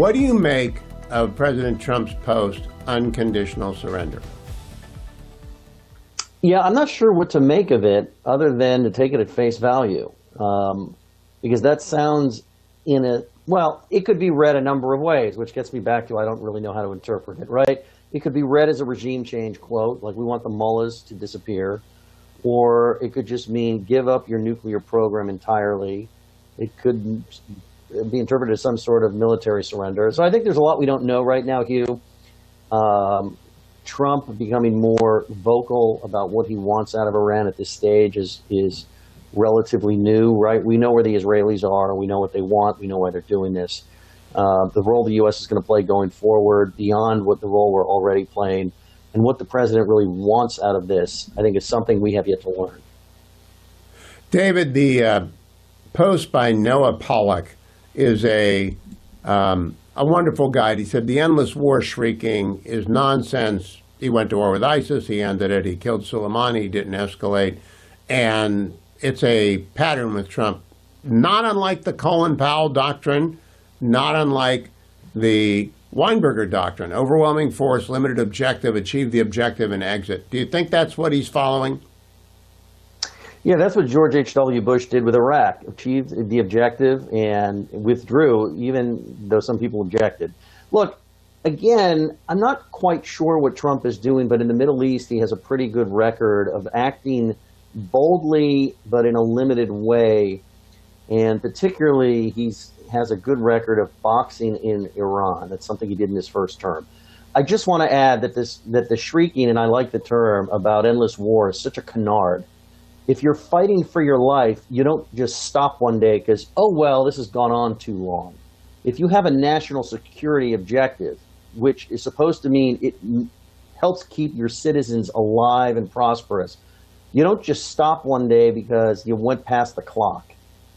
What do you make of President Trump's post, unconditional surrender? Yeah, I'm not sure what to make of it other than to take it at face value. Because that sounds it could be read a number of ways, which gets me back to I don't really know how to interpret it, right? It could be read as a regime change quote, like we want the mullahs to disappear, or it could just mean give up your nuclear program entirely. It could be interpreted as some sort of military surrender. So I think there's a lot we don't know right now, Hugh. Trump becoming more vocal about what he wants out of Iran at this stage is relatively new, right? We know where the Israelis are. We know what they want. We know why they're doing this. The role the U.S. is going to play going forward, beyond what the role we're already playing, and what the president really wants out of this, I think is something we have yet to learn. David, the post by Noah Pollack is a wonderful guide. He said, the endless war shrieking is nonsense. He went to war with ISIS. He ended it. He killed Soleimani. He didn't escalate. And it's a pattern with Trump, not unlike the Colin Powell doctrine, not unlike the Weinberger doctrine. Overwhelming force, limited objective, achieve the objective, and exit. Do you think that's what he's following? Yeah, that's what George H.W. Bush did with Iraq. Achieved the objective and withdrew, even though some people objected. Look, again, I'm not quite sure what Trump is doing, but in the Middle East, he has a pretty good record of acting boldly, but in a limited way. And particularly, he has a good record of boxing in Iran. That's something he did in his first term. I just want to add that the shrieking, and I like the term, about endless war is such a canard. If you're fighting for your life, you don't just stop one day because, oh, well, this has gone on too long. If you have a national security objective, which is supposed to mean it helps keep your citizens alive and prosperous, you don't just stop one day because you went past the clock.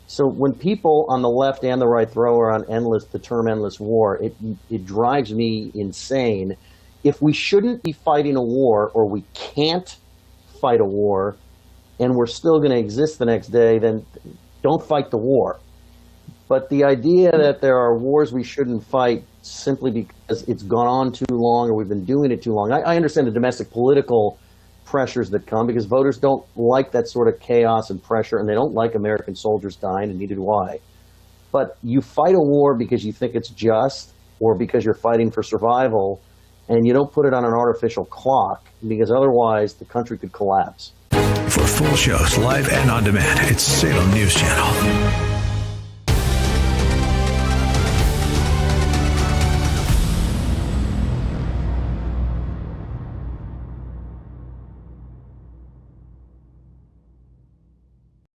So when people on the left and the right throw around the term endless war, it drives me insane. If we shouldn't be fighting a war, or we can't fight a war, and we're still going to exist the next day, then don't fight the war. But the idea that there are wars we shouldn't fight simply because it's gone on too long or we've been doing it too long. I understand the domestic political pressures that come because voters don't like that sort of chaos and pressure, and they don't like American soldiers dying, and neither do I. But you fight a war because you think it's just, or because you're fighting for survival, and you don't put it on an artificial clock, because otherwise the country could collapse. For full shows, live and on demand, it's Salem News Channel.